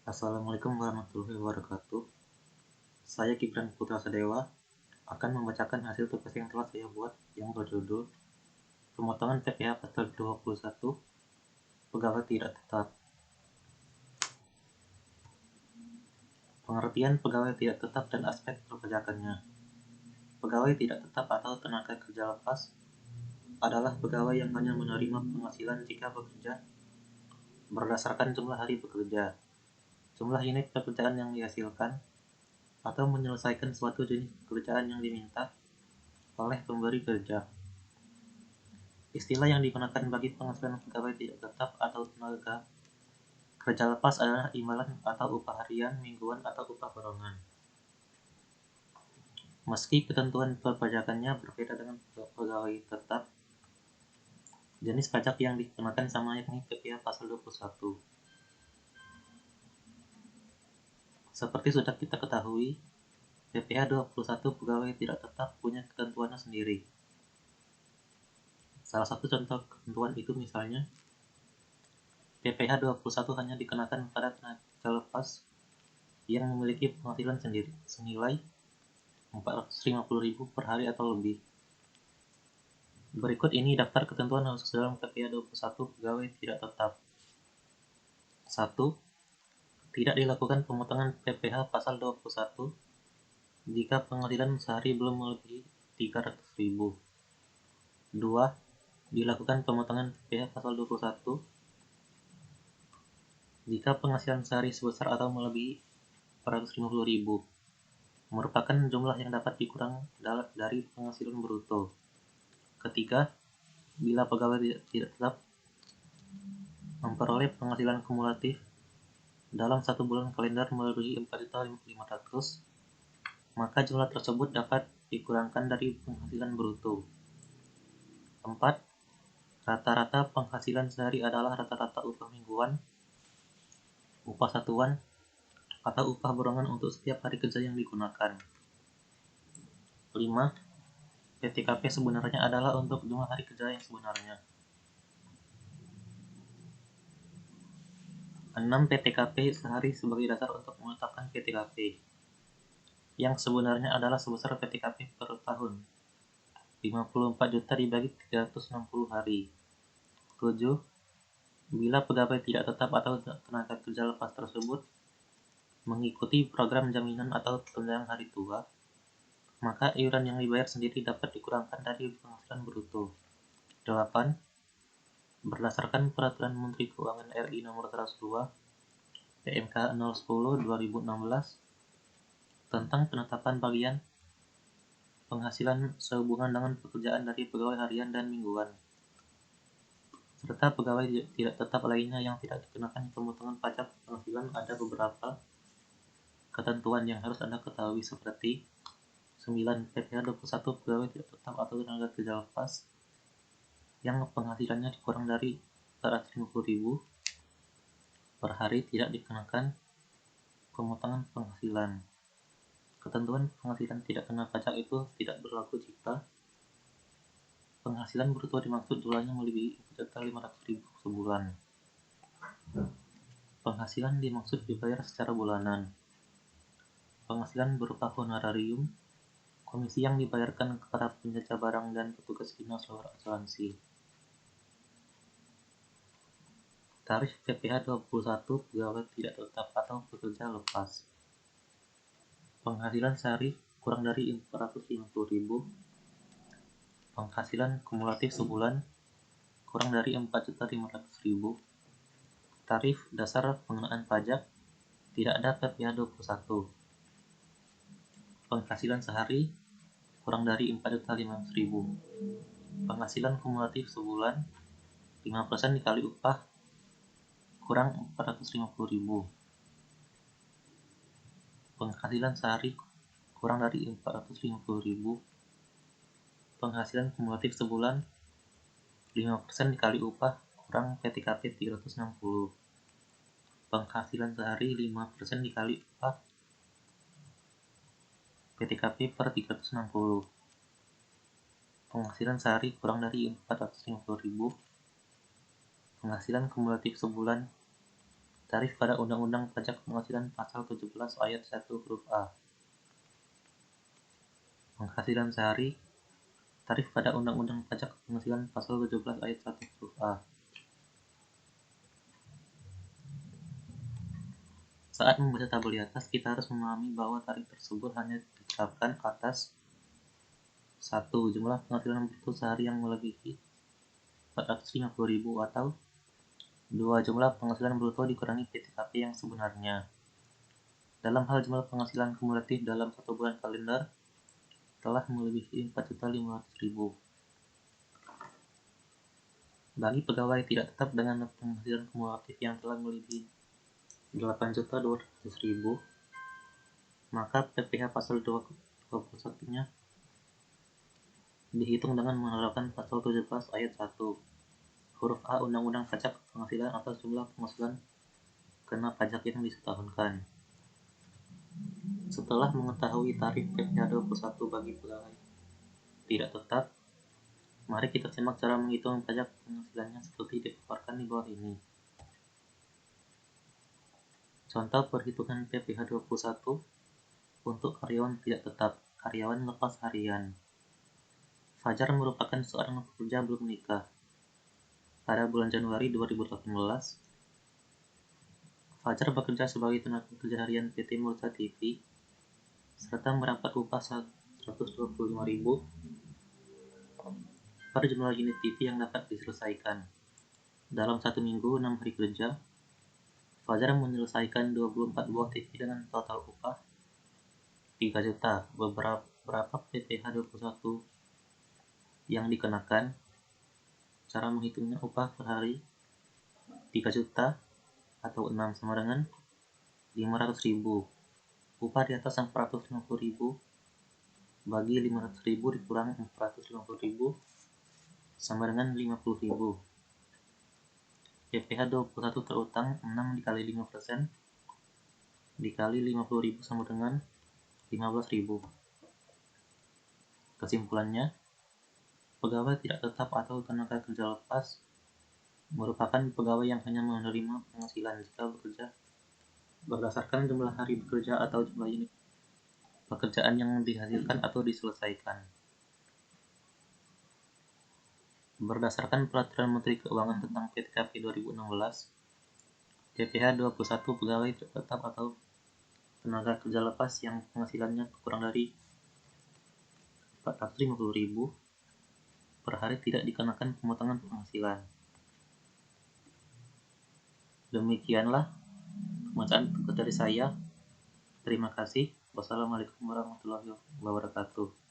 Assalamualaikum warahmatullahi wabarakatuh. Saya Gibran Putra Sadewa akan membacakan hasil tugas yang telah saya buat yang berjudul Pemotongan PPh Pasal 21 Pegawai Tidak Tetap. Pengertian pegawai tidak tetap dan aspek perpajakannya. Pegawai tidak tetap atau tenaga kerja lepas adalah pegawai yang hanya menerima penghasilan jika bekerja berdasarkan jumlah hari bekerja, jumlah unit pekerjaan yang dihasilkan, atau menyelesaikan suatu jenis pekerjaan yang diminta oleh pemberi kerja. Istilah yang digunakan bagi penghasilan pegawai tidak tetap atau tenaga kerja lepas adalah imbalan atau upah harian, mingguan, atau upah borongan. Meski ketentuan perpajakannya berbeda dengan pegawai tetap, jenis pajak yang dikenakan sama yakni PPh Pasal 21. Seperti sudah kita ketahui, PPh 21 pegawai tidak tetap punya ketentuannya sendiri. Salah satu contoh ketentuan itu misalnya, PPh 21 hanya dikenakan pada tenaga kerja lepas yang memiliki penghasilan sendiri senilai 450.000 per hari atau lebih. Berikut ini daftar ketentuan khusus dalam PPh 21 pegawai tidak tetap. 1. Tidak dilakukan pemotongan PPh Pasal 21 jika penghasilan sehari belum melebihi 300.000. 2. Dilakukan pemotongan PPh Pasal 21 jika penghasilan sehari sebesar atau melebihi 450.000, merupakan jumlah yang dapat dikurang dari penghasilan bruto. Ketiga, bila pegawai tidak tetap memperoleh penghasilan kumulatif dalam 1 bulan kalender melebihi 4.500.000, maka jumlah tersebut dapat dikurangkan dari penghasilan bruto. 4. Rata-rata penghasilan sehari adalah rata-rata upah mingguan, upah satuan, atau upah borongan untuk setiap hari kerja yang digunakan. 5. PTKP sebenarnya adalah untuk jumlah hari kerja yang sebenarnya. 6. PTKP sehari sebagai dasar untuk menetapkan PTKP yang sebenarnya adalah sebesar PTKP per tahun, 54 juta dibagi 360 hari. 7. Bila pegawai tidak tetap atau tenaga kerja lepas tersebut mengikuti program jaminan atau tunjangan hari tua, maka iuran yang dibayar sendiri dapat dikurangkan dari penghasilan bruto. 8. Berdasarkan Peraturan Menteri Keuangan RI Nomor 102 PMK 010/2016 tentang penetapan bagian penghasilan sehubungan dengan pekerjaan dari pegawai harian dan mingguan, serta pegawai tidak tetap lainnya yang tidak dikenakan pemotongan pajak penghasilan, ada beberapa ketentuan yang harus Anda ketahui seperti 9. PPh 21 pegawai tidak tetap atau tenaga kerja lepas yang penghasilannya kurang dari 450.000 per hari tidak dikenakan pemotongan penghasilan. Ketentuan penghasilan tidak kena pajak itu tidak berlaku jika penghasilan bruto dimaksud jumlahnya melebihi 4.500.000 sebulan. Penghasilan dimaksud dibayar secara bulanan. Penghasilan berupa honorarium, komisi yang dibayarkan kepada penjajah barang dan petugas dinas luar asuransi. Tarif PPh 21 pegawai tidak tetap atau pekerja lepas. Penghasilan sehari kurang dari 450.000. Penghasilan kumulatif sebulan kurang dari 4.500.000. Tarif dasar pengenaan pajak tidak ada PPh 21. Penghasilan sehari kurang dari 4.500.000. Penghasilan kumulatif sebulan 5% dikali upah kurang 450.000. Penghasilan sehari kurang dari 450.000. Penghasilan kumulatif sebulan 5% dikali upah kurang PTKP 360. Penghasilan sehari 5% dikali upah PTKP per 360. Penghasilan sehari kurang dari 450.000. Penghasilan kumulatif sebulan Tarif pada Undang-Undang Pajak Penghasilan Pasal 17 Ayat 1 huruf A. Penghasilan sehari. Tarif pada Undang-Undang Pajak Penghasilan Pasal 17 Ayat 1 huruf A. Saat membaca tabel di atas, kita harus memahami bahwa tarif tersebut hanya ditetapkan atas 1. Jumlah penghasilan bruto sehari yang melebihi 450.000 atau 2. Jumlah penghasilan bruto dikurangi PTKP yang sebenarnya. Dalam hal jumlah penghasilan kumulatif dalam 1 bulan kalender telah melebihi 4.500.000. Bagi pegawai tidak tetap dengan penghasilan kumulatif yang telah melebihi 8.200.000, maka PPh pasal 21-nya dihitung dengan menerapkan pasal 17 ayat 1 huruf A Undang-Undang Pajak Penghasilan atas jumlah penghasilan kena pajak yang disetahunkan. Setelah mengetahui tarif PPh 21 bagi pegawai tidak tetap, mari kita simak cara menghitung pajak penghasilannya seperti dipaparkan di bawah ini. Contoh perhitungan PPh 21 untuk karyawan tidak tetap, karyawan lepas harian. Fajar merupakan seorang pekerja belum menikah. Pada bulan Januari 2018, Fajar bekerja sebagai tenaga kerja harian PT Murta TV serta mendapat upah 125.000 per jumlah unit TV yang dapat diselesaikan. Dalam 1 minggu 6 hari kerja, Fajar menyelesaikan 24 buah TV dengan total upah 3 juta. Berapa PPh 21 yang dikenakan? Cara menghitungnya upah per hari 3 juta atau 6 sama dengan 500.000. Upah di atas 450.000 bagi 500.000 dikurang 450.000 sama dengan 50.000. PPh 21 terutang 6 dikali 5% dikali 50.000 sama dengan 15.000. Kesimpulannya, pegawai tidak tetap atau tenaga kerja lepas merupakan pegawai yang hanya menerima penghasilan jika bekerja berdasarkan jumlah hari bekerja atau jumlah unit pekerjaan yang dihasilkan atau diselesaikan. Berdasarkan Peraturan Menteri Keuangan tentang PTKP 2016, PPh 21 pegawai tetap atau tenaga kerja lepas yang penghasilannya kurang dari 450.000 per hari tidak dikenakan pemotongan penghasilan. Demikianlah pembacaan tugas dari saya. Terima kasih. Wassalamualaikum warahmatullahi wabarakatuh.